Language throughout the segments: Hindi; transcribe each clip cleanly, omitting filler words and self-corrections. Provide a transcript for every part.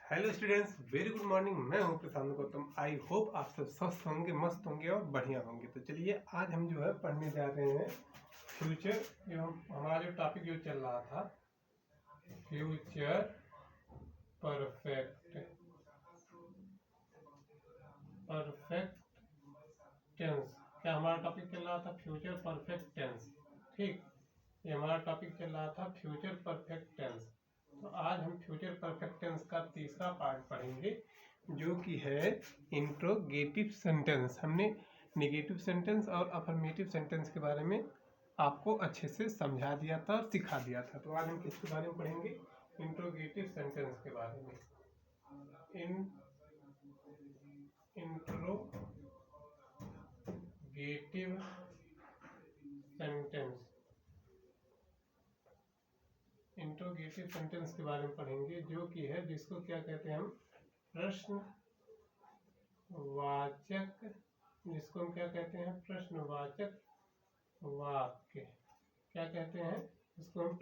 Hello students, very good morning. मैं हूं प्रशांत गौतम। आई होप आप सब स्वस्थ होंगे, मस्त होंगे और बढ़िया होंगे। तो चलिए आज हम जो है पढ़ने जा रहे हैं फ्यूचर। जो हमारा जो टॉपिक जो चल रहा था फ्यूचर परफेक्ट टेंस। क्या हमारा टॉपिक चल रहा था? Future perfect tense. ठीक, ये हमारा टॉपिक चल रहा था फ्यूचर परफेक्ट टेंस। तो आज हम फ्यूचर परफेक्ट टेंस का तीसरा पार्ट पढ़ेंगे, जो कि है इंट्रोगेटिव सेंटेंस। हमने नेगेटिव सेंटेंस और अफर्मेटिव सेंटेंस के बारे में आपको अच्छे से समझा दिया था और सिखा दिया था। तो आज हम किसके बारे में पढ़ेंगे? इंट्रोगेटिव सेंटेंस के बारे में। इंट्रोगेटिव सेंटेंस, इंट्रोगेटिव सेंटेंस के बारे में पढ़ेंगे, जो कि है जिसको क्या कहते हैं हम? प्रश्नवाचक, जिसको हम क्या कहते हैं? प्रश्नवाचक वाक्य। क्या कहते हैं इसको? हम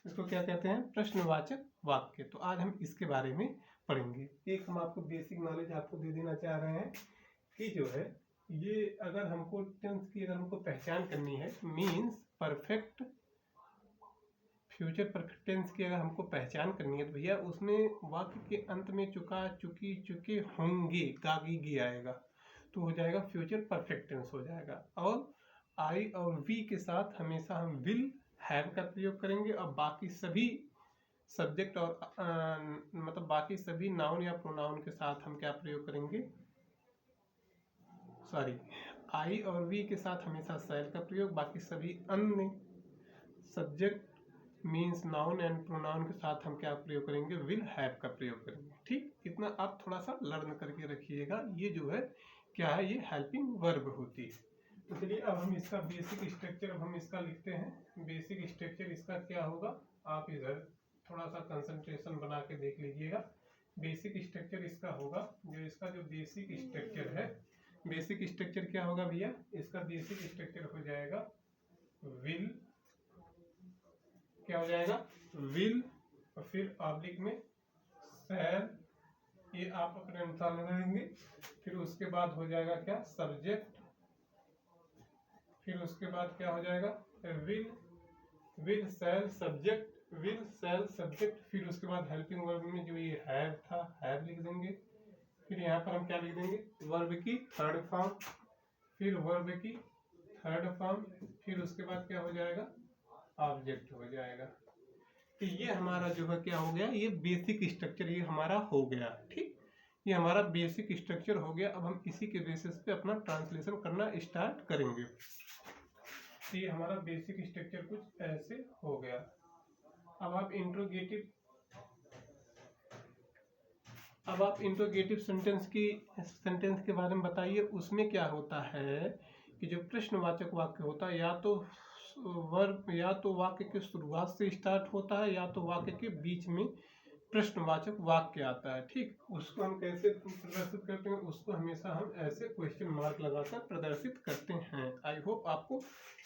इसको क्या कहते हैं? प्रश्नवाचक वाक्य। तो आज हम इसके बारे में पढ़ेंगे। एक हम आपको बेसिक नॉलेज आपको दे देना चाह रहे हैं कि जो है ये अगर हमको टेंस की अगर हमको पहचान करनी है, means perfect future perfect tense की अगर हमको पहचान करनी है तो भैया उसमें वाक्य के अंत में चुका, चुकी, चुके, होंगे, गागी आएगा तो हो जाएगा फ्यूचर परफेक्ट टेंस हो जाएगा। और आई और वी के साथ हमेशा हम विल, हैव का प्रयोग करेंगे और बाकी सभी सब्जेक्ट और मतलब बाकी सभी नाउन या प्रोनाउन के साथ हम क्या प्रयोग करेंगे? आई और वी के साथ हमेशा शैल का प्रयोग, बाकी सभी अन्य subject means noun and pronoun के साथ हम क्या प्रयोग करेंगे? विल, हैव का प्रयोग करेंगे। ठीक, इतना आप थोड़ा सा लर्न करके रखिएगा। ये जो है क्या है? ये हेल्पिंग वर्ब होती है। तो चलिए अब हम इसका बेसिक स्ट्रक्चर हम इसका लिखते हैं। बेसिक स्ट्रक्चर इसका क्या होगा? आप इधर थोड़ा सा कंसंट्रेशन बना के देख लीजिएगा। बेसिक स्ट्रक्चर इसका होगा, जो इसका जो बेसिक स्ट्रक्चर है, बेसिक स्ट्रक्चर क्या होगा भैया? इसका बेसिक स्ट्रक्चर हो जाएगा विल, क्या हो जाएगा? विल, और फिर ऑब्लिक में शैल, ये आप अपने अनुसार लगाएंगे। फिर उसके बाद हो जाएगा क्या? सब्जेक्ट। फिर उसके बाद क्या हो जाएगा? Will shell subject, will shell subject. फिर उसके बाद हेल्पिंग वर्ब में जो ये हैव था, हैव लिख देंगे। फिर यहाँ पर हम क्या लिख देंगे? वर्ब की थर्ड फॉर्म, फिर वर्ब की थर्ड फॉर्म। फिर उसके बाद क्या हो जाएगा? ऑब्जेक्ट हो जाएगा। तो ये हमारा जो है क्या हो गया? ये बेसिक स्ट्रक्चर ये हमारा हो गया। ठीक, ये हमारा बेसिक स्ट्रक्चर हो गया। अब हम इसी के बेसिस पे अपना ट्रांसलेशन करना स्टार्ट करेंगे। तो ये हमारा बेसिक स्ट्रक्चर कुछ ऐसे हो गया। अब आप इंट्रोगेटिव सेंटेंस के बारे में बताइए। उसमें क्या होता है कि जो प्रश्नवाचक वाक्य होता है, या तो वाक्य के शुरुआत से स्टार्ट होता है, या तो वाक्य के बीच में प्रश्नवाचक वाक्य आता है। ठीक, उसको हम कैसे प्रदर्शित करते हैं? उसको हमेशा हम ऐसे क्वेश्चन मार्क लगाकर प्रदर्शित करते हैं। आई होप आपको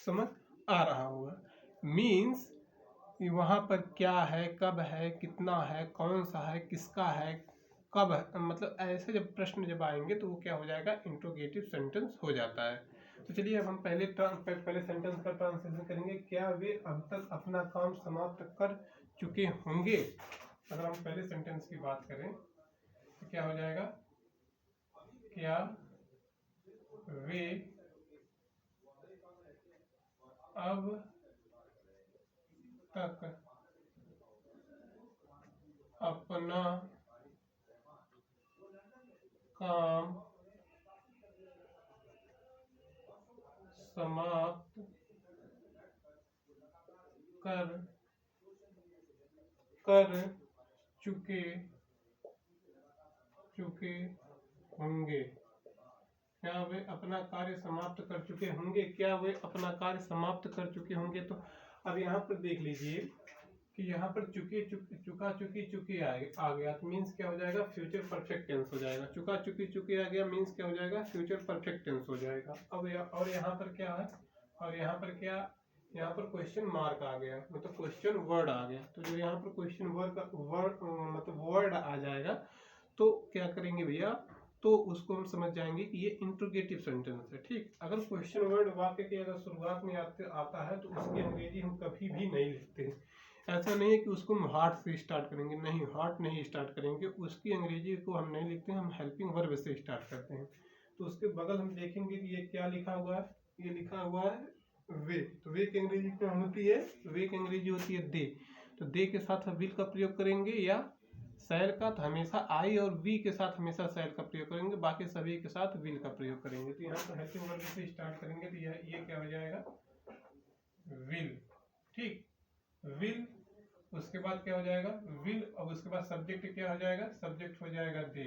समझ आ रहा होगा। मीन्स वहाँ पर क्या है, कब है, कितना है, कौन सा है, किसका है, कब है, मतलब ऐसे जब प्रश्न जब आएंगे तो वो क्या हो जाएगा? इंट्रोगेटिव सेंटेंस हो जाता है। तो चलिए अब हम पहले सेंटेंस का ट्रांसलेशन करेंगे। क्या वे अब तक अपना काम समाप्त कर चुके होंगे? अगर हम पहले सेंटेंस की बात करें तो क्या हो जाएगा? क्या वे अब तक अपना काम समाप्त कर चुके होंगे। क्या वे अपना कार्य समाप्त कर चुके होंगे? क्या वे अपना कार्य समाप्त कर चुके होंगे? तो अब यहाँ पर देख लीजिए कि यहाँ पर चुका, चुकी आ गया तो मीन्स क्या हो जाएगा? फ्यूचर परफेक्ट टेंस हो जाएगा। चुका, चुकी आ गया मीन्स क्या हो जाएगा? फ्यूचर परफेक्ट टेंस हो जाएगा। अब और यहाँ पर क्या है? और यहाँ पर क्या यहाँ पर क्वेश्चन मार्क आ गया, मतलब क्वेश्चन वर्ड आ गया। तो जो यहाँ पर क्वेश्चन वर्ड का मतलब वर्ड आ जाएगा तो क्या करेंगे भैया, तो उसको हम समझ जाएंगे कि ये इंट्रोगेटिव सेंटेंस है। ठीक, अगर क्वेश्चन वर्ड वाक्य के अगर शुरुआत में आता है तो उसकी अंग्रेजी हम कभी भी नहीं लिखते। ऐसा नहीं है कि उसको हम हार्ट से स्टार्ट करेंगे, नहीं, हार्ट नहीं स्टार्ट करेंगे, उसकी अंग्रेजी को हम नहीं लिखते, हम हेल्पिंग वर्ब से स्टार्ट करते हैं। तो उसके बगल हम देखेंगे कि ये क्या लिखा हुआ है, ये लिखा हुआ है वे। तो वे की अंग्रेजी क्या होती है, वे की अंग्रेजी होती है दे। तो दे के साथ हम विल का प्रयोग करेंगे या शैल का, तो हमेशा आई और वी के साथ हमेशा शैल का प्रयोग करेंगे, बाकी सभी के साथ विल का प्रयोग करेंगे। तो यहाँ पर हेल्पिंग वर्ब से स्टार्ट करेंगे तो ये क्या हो जाएगा, विल। ठीक, विल, उसके बाद क्या हो जाएगा, विल, और उसके बाद सब्जेक्ट क्या हो जाएगा, सब्जेक्ट हो जाएगा they,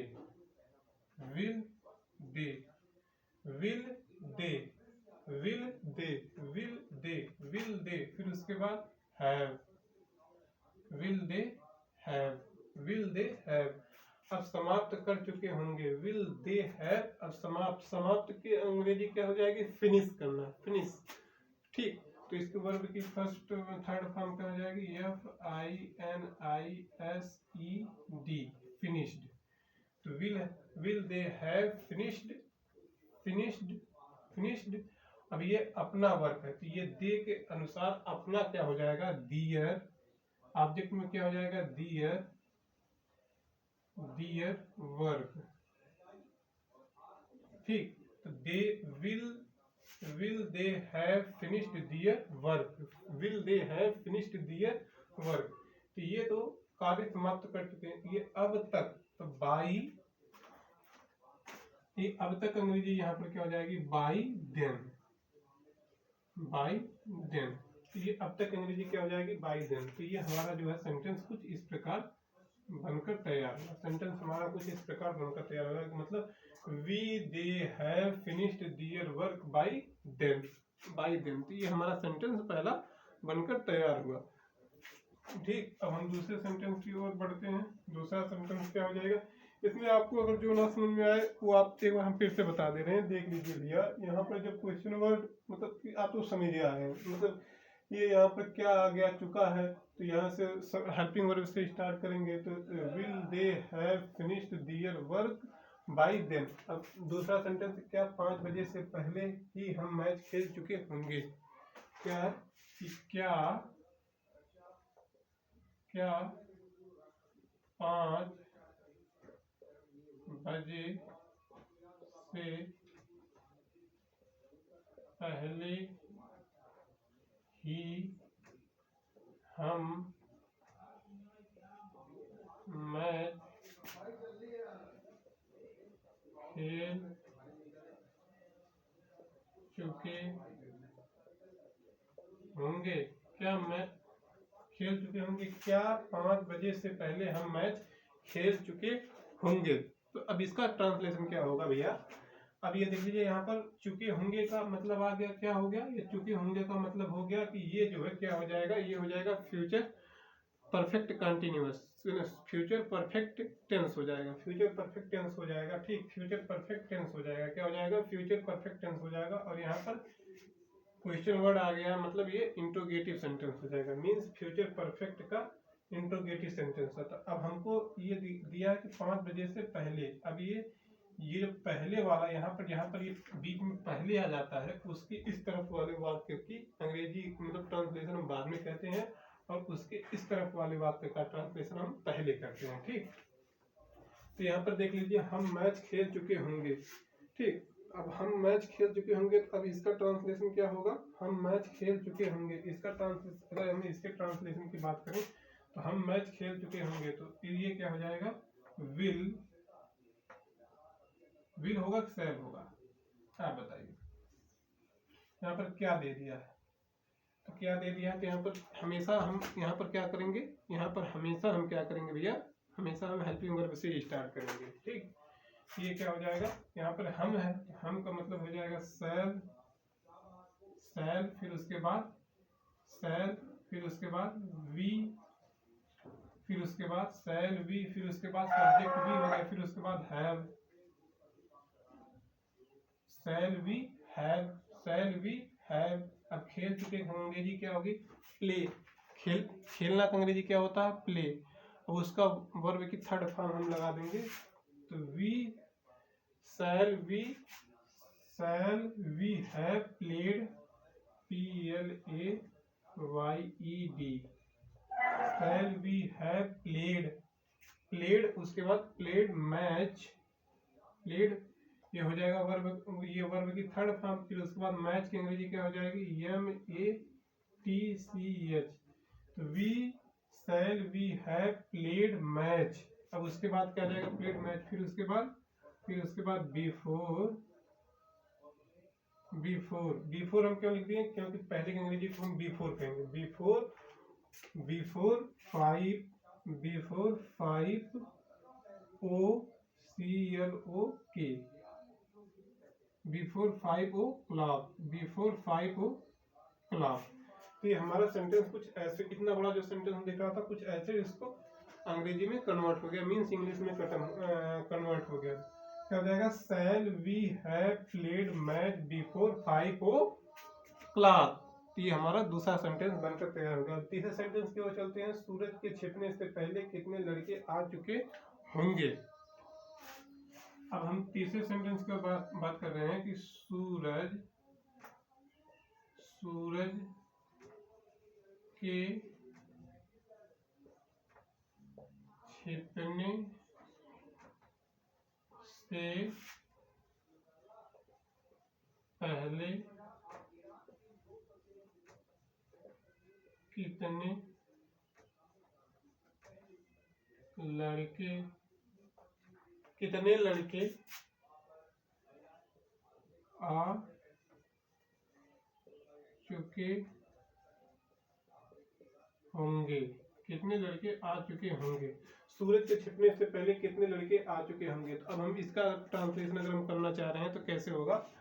will they, will they, will they, will they, will they, फिर उसके बाद have, will they have, will they have. अब समाप्त कर चुके होंगे, विल दे हैव। अब समाप्त, समाप्त की अंग्रेजी क्या हो जाएगी, फिनिश करना, फिनिश। ठीक, तो इसके वर्ब की फर्स्ट थर्ड फॉर्म क्या हो जाएगी, FINISHED, फिनिश्ड। तो will they have finished, finished, finished. अब ये अपना वर्क है, तो ये दे के अनुसार अपना क्या हो जाएगा, दियर। ऑब्जेक्ट में क्या हो जाएगा, दियर, दियर वर्क। ठीक, तो they will they have finished their work, will they have finished their work. तो ये तो कार्य समाप्त कर चुके हैं। ये अब तक, तो बाई, ये अब तक अंग्रेजी यहाँ पर क्या हो जाएगी, बाई देन, बाई देन। तो ये अब तक अंग्रेजी क्या हो जाएगी, बाई देन। तो ये हमारा जो है सेंटेंस कुछ इस प्रकार बनकर तैयार हुआ, सेंटेंस हमारा कुछ इस प्रकार बनकर तैयार हुआ, मतलब we they have finished their work by them, by them. तो ये हमारा सेंटेंस पहला बनकर तैयार हुआ। ठीक, अब हम दूसरे सेंटेंस की ओर बढ़ते हैं। दूसरा सेंटेंस क्या हो जाएगा, इसमें आपको अगर जो ना समझ में आए वो आप एक बार हम फिर से बता दे रहे हैं, देख लीजिए भैया। यहाँ पर जब क्वेश्चन वर्ड, मतलब कि आप तो समझ ही आए हैं, मतलब ये यहाँ पर क्या आ गया चुका है, तो यहाँ से हेल्पिंग वर्ब से स्टार्ट करेंगे। तो will they have finished their work by then. अब दूसरा सेंटेंस क्या, 5 बजे से पहले ही हम मैच खेल चुके होंगे। क्या है कि क्या 5 बजे से पहले ही हम मैच खेल चुके होंगे। क्या मैच खेल चुके होंगे, क्या 5 बजे से पहले हम मैच खेल चुके होंगे। तो अब इसका ट्रांसलेशन क्या होगा भैया, अब ये देख लीजिए, यहाँ पर चुके होंगे का मतलब आ गया, क्या हो गया, ये चुके होंगे का मतलब हो गया कि ये जो है क्या हो जाएगा, ये हो जाएगा future perfect continuous, future perfect tense हो जाएगा, फ्यूचर परफेक्ट टेंस हो जाएगा। ठीक, फ्यूचर परफेक्ट टेंस हो जाएगा, क्या हो जाएगा, फ्यूचर परफेक्ट टेंस हो जाएगा। और यहाँ पर क्वेश्चन वर्ड आ गया, मतलब ये इंट्रोगेटिव सेंटेंस हो जाएगा, मींस फ्यूचर परफेक्ट का इंट्रोगेटिव सेंटेंस होता। अब हमको ये दिया है कि 5 बजे से पहले। अब ये पहले वाला यहाँ पर ये बीच में पहले आ जाता है, उसकी इस तरफ वाले वाक्य की अंग्रेजी मतलब ट्रांसलेशन हम बाद में कहते हैं, और उसके इस तरफ वाले वाक्य का ट्रांसलेशन हम पहले करते हैं। ठीक, तो यहाँ पर देख लीजिए, हम मैच खेल चुके होंगे। ठीक, अब हम मैच खेल चुके होंगे, तो अब इसका ट्रांसलेशन क्या होगा, हम मैच खेल चुके होंगे। इसका ट्रांसलेशन, अगर हम इसके ट्रांसलेशन की बात करें तो हम मैच खेल चुके होंगे, तो फिर ये क्या हो जाएगा, विल होगा कि शैल होगा, आप बताइए। यहाँ पर क्या दे दिया है, तो क्या दे दिया है कि यहाँ पर हमेशा हम यहाँ पर क्या करेंगे, यहाँ पर हमेशा हम क्या करेंगे भैया, हमेशा हम हेल्पिंग वर्ब से स्टार्ट करेंगे। ठीक, ये क्या हो जाएगा, यहाँ पर हम है, हम का मतलब हो जाएगा शैल, शैल, फिर उसके बाद शैल, फिर उसके बाद वी, फिर उसके बाद शैल वी, फिर उसके बाद सब्जेक्ट वी हो गया, फिर उसके बाद have, shall we have, shall we have. अब खेल चुके का अंग्रेजी क्या होगी? प्ले। खेलना का अंग्रेजी क्या होता है? प्ले। और उसका वर्ब की थर्ड फॉर्म हम लगा देंगे, तो shall we have played, PLAYED, shall we have played, उसके बाद प्लेड मैच, प्लेड ये हो जाएगा वर्ब, ये वर्ब की थर्ड फॉर्म। फिर उसके बाद मैच की अंग्रेजी क्या हो जाएगी? MATCH। तो shall we have played match. अब उसके बाद क्या जाएगा? Played match. फिर उसके बाद बिफोर हम क्यों लिख दिए? क्योंकि पहले की अंग्रेजी को हम बिफोर कहेंगे। Before 5 OCLOK, before 5 o'clock। तो ये हमारा सेंटेंस कुछ ऐसे, इतना बड़ा जो सेंटेंस हम देख रहा था, कुछ ऐसे इसको अंग्रेजी में कन्वर्ट हो गया, मीन्स इंग्लिश में कन्वर्ट हो गया। क्या हो जाएगा? Shall we have played match before 5 o'clock। तो ये हमारा दूसरा सेंटेंस बनकर तैयार हो गया। तीसरे सेंटेंस की ओर चलते हैं। सूरज के छिपने से पहले कितने लड़के आ चुके होंगे? अब हम तीसरे सेंटेंस की बात कर रहे हैं कि सूरज के छिपने से पहले कितने लड़के आ चुके होंगे? कितने लड़के आ चुके होंगे? सूरज के छिपने से पहले कितने लड़के आ चुके होंगे? तो अब हम इसका ट्रांसलेशन अगर हम करना चाह रहे हैं तो कैसे होगा?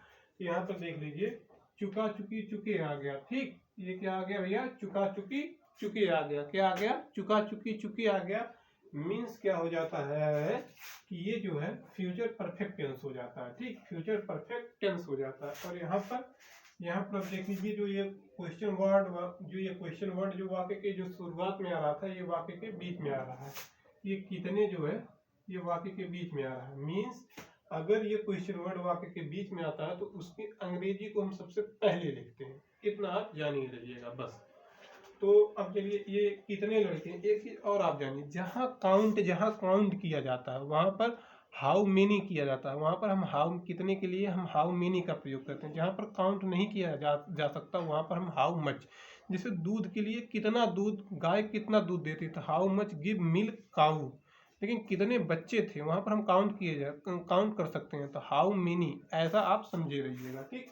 यहाँ पर देख लीजिए, चुका चुकी चुके आ गया। ठीक, ये क्या आ गया भैया? चुका चुकी चुके आ गया। क्या आ गया? चुका चुकी चुके आ गया। मीन्स क्या हो जाता है कि ये जो है फ्यूचर परफेक्ट टेंस हो जाता है। ठीक, फ्यूचर परफेक्ट टेंस हो जाता है। और यहाँ पर देख लीजिए, जो ये क्वेश्चन वर्ड जो वाक्य के जो शुरुआत में आ रहा था, ये वाक्य के बीच में आ रहा है। ये कितने जो है, ये वाक्य के बीच में आ रहा है। मीन्स अगर ये क्वेश्चन वर्ड वाक्य के बीच में आता है तो उसकी अंग्रेजी को हम सबसे पहले लिखते हैं। इतना आप जान ही रहिएगा बस। तो अब चलिए, ये कितने लड़के हैं, एक चीज और आप जानिए, जहाँ काउंट किया जाता है वहां पर हाउ मेनी किया जाता है। वहां पर हम हाउ कितने के लिए हम हाउ मेनी का प्रयोग करते हैं। जहां पर काउंट नहीं किया जा सकता वहां पर हम हाउ मच। जैसे दूध के लिए कितना दूध, गाय कितना दूध देती है, हाउ मच गिव मिल्क काऊ। लेकिन कितने बच्चे थे, वहां पर हम काउंट कर सकते हैं, तो हाउ मेनी, ऐसा आप समझे रहिएगा। ठीक,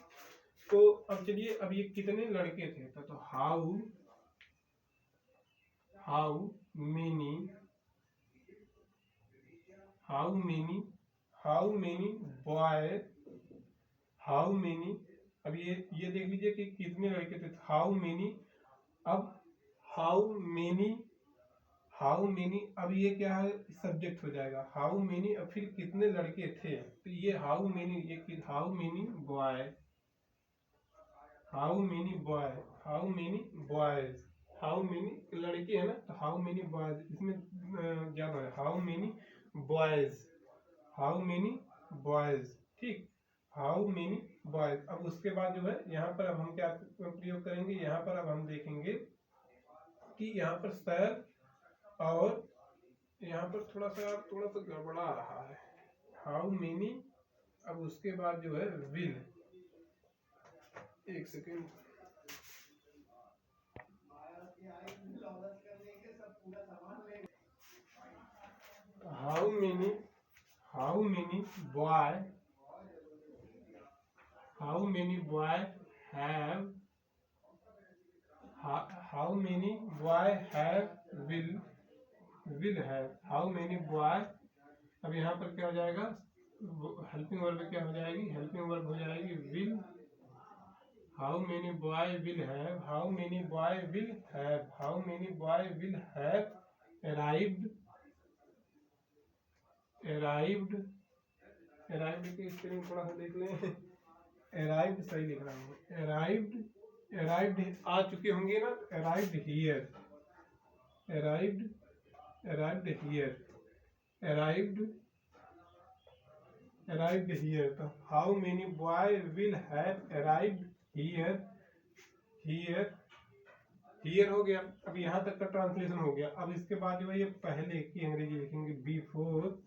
तो अब चलिए, अब ये कितने लड़के थे, तो हाउ मेनी बॉय, अब ये देख लीजिए कि कितने लड़के थे, हाउ मेनी। अब हाउ मेनी, अब ये क्या है? सब्जेक्ट हो जाएगा हाउ मेनी। अब फिर कितने लड़के थे, तो ये how many boy, how many लड़के है ना, तो हाउ मेनी बॉयज, इसमें ज्यादा है, हाउ मेनी बॉयज। ठीक, हाउ मेनी बॉयज। अब उसके बाद जो है यहाँ पर अब हम क्या प्रयोग करेंगे? यहाँ पर अब हम देखेंगे कि यहाँ पर सर, और यहाँ पर थोड़ा सा गड़बड़ा रहा है, हाउ मेनी। अब उसके बाद जो है विल, एक second, how many boy have, will have, how many boy. अब यहाँ पर क्या हो जाएगा? हेल्पिंग वर्ब क्या हो जाएगी? हेल्पिंग वर्ब हो जाएगी will. How many boy will have, how many boy will have arrived की स्पेलिंग थोड़ा सा देख लें। अराइव्ड सही लिख रहा हूँ, अराइव्ड आ चुके होंगे ना, arrived here, arrived here, arrived here. तो how many boy will have arrived here, here हो गया। अब यहाँ तक का ट्रांसलेशन हो गया। अब इसके बाद जो है ये पहले की अंग्रेजी लिखेंगे, before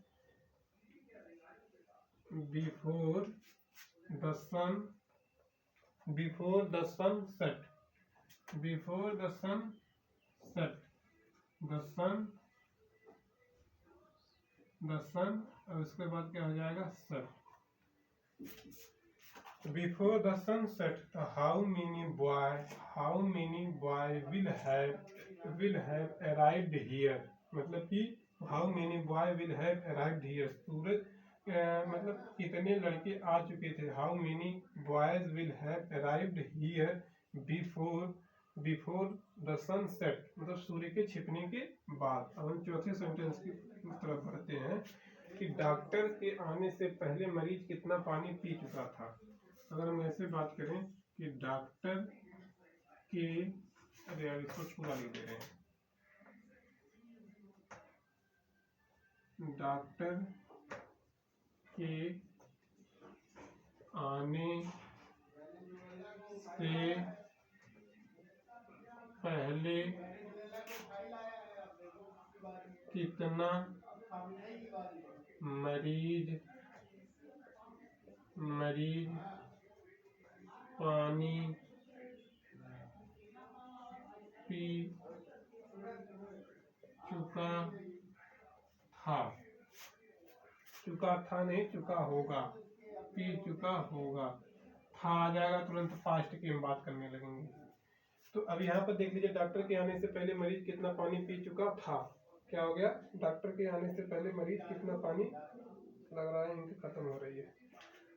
the sun, before the sunset, before the sunset, the sun, और उसके बाद क्या हो जाएगा, set. Before the sunset how many boy will have arrived here, मतलब कि how many boy will have arrived here, सूरज मतलब कितने लड़के आ चुके थे। How many boys will have arrived here before the sunset, मतलब सूर्य के छिपने के बाद। अब हम चौथे सेंटेंस की तरफ बढ़ते हैं कि डॉक्टर के आने से पहले मरीज कितना पानी पी चुका था। अगर हम ऐसे बात करें कि डॉक्टर के, अरे यार इसको छुपा नहीं दे रहे हैं, डॉक्टर के आने से पहले कितना मरीज पानी पी चुका था नहीं, चुका होगा, पी चुका होगा, था आ जाएगा तुरंत फास्ट की हम बात करने लगेंगे। तो अब यहाँ पर देख लीजिए, डॉक्टर के आने से पहले मरीज कितना पानी पी चुका था। क्या हो गया, डॉक्टर के आने से पहले मरीज कितना पानी, लग रहा है इनकी खत्म हो रही है,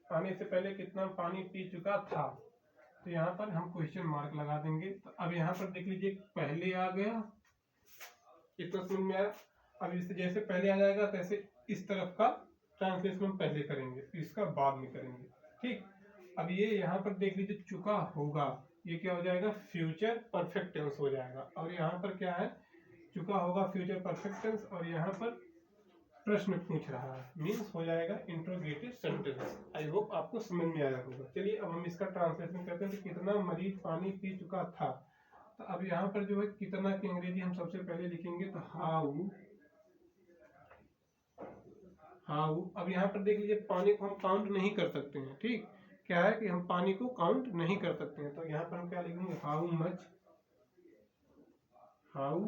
आने से पहले कितना पानी पी चुका था। तो यहाँ पर हम क्वेश्चन मार्क लगा देंगे। तो अब यहाँ पर देख लीजिए, पहले आ गया, इतना समझ में आया। अब इससे जैसे पहले आ जाएगा तैसे इस तरफ का ट्रांसलेशन हम पहले करेंगे, इसका बाद में करेंगे, ठीक। अब ये यहाँ पर देख लीजिए, चुका होगा, ये क्या हो जाएगा, फ्यूचर परफेक्ट टेंस हो जाएगा। और यहाँ पर क्या है, चुका होगा फ्यूचर परफेक्ट टेंस, और यहाँ पर प्रश्न पूछ रहा है, मीन्स हो जाएगा इंट्रोगेटिव सेंटेंस। आई होप आपको समझ में आया होगा। चलिए अब हम इसका ट्रांसलेशन करते हैं। तो कितना मरीज पानी पी चुका था। तो अब यहाँ पर जो है कितना की अंग्रेजी हम सबसे पहले लिखेंगे, तो हाउ। अब यहाँ पर देख लीजिए, पानी को हम काउंट नहीं कर सकते हैं, ठीक। क्या है कि हम पानी को काउंट नहीं कर सकते हैं। तो यहाँ पर हम क्या लिखेंगे, हाउ मच, हाउ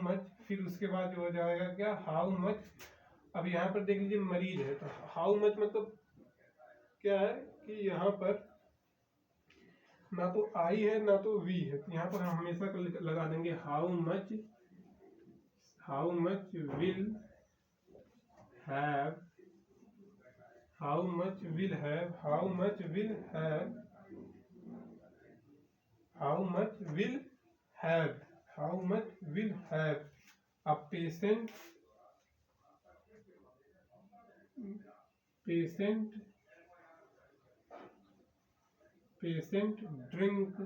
मच फिर उसके बाद जो हो जाएगा क्या, हाउ मच। अब यहाँ पर देख लीजिए मरीज है, तो हाउ मच मतलब क्या है कि यहाँ पर ना तो आई है ना तो वी है। तो यहाँ पर हम हमेशा लगा देंगे how much will have, how much will have a patient drink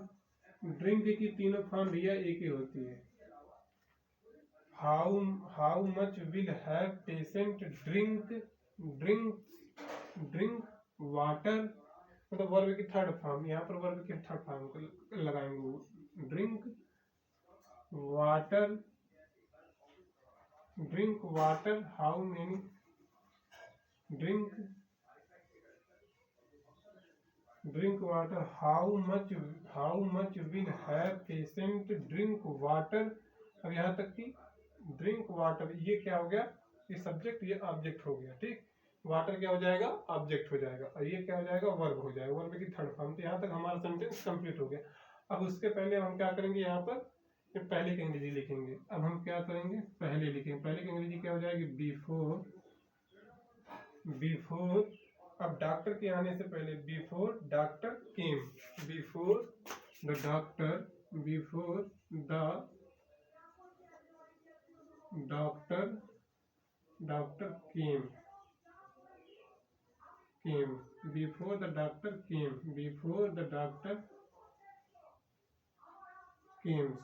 की तीनों फॉर्म भैया एक ही होती है। How much will have patient drink water, मतलब वर्ब की थर्ड फॉर्म, यहाँ पर वर्ब की थर्ड फॉर्म को लगाएंगे, drink water, how many drink water, how much will have patient drink water. अब यहाँ तक कि ड्रिंक वाटर ये क्या हो गया, ये सब्जेक्ट ये ऑब्जेक्ट हो गया, ठीक। वाटर क्या हो जाएगा, ऑब्जेक्ट हो जाएगा, और ये क्या हो जाएगा, वर्ब हो जाएगा, वर्ब की थर्ड फॉर्म। तो यहाँ तक हमारा सेंटेंस कंप्लीट हो गया। अब उसके पहले हम क्या करेंगे, यहाँ पर पहले की अंग्रेजी लिखेंगे। अब हम क्या करेंगे, पहले लिखेंगे। पहले की अंग्रेजी क्या हो जाएगी, बिफोर। अब डॉक्टर के आने से पहले, before doctor came, before the doctor, before the doctor came, before the doctor came, before the doctor came.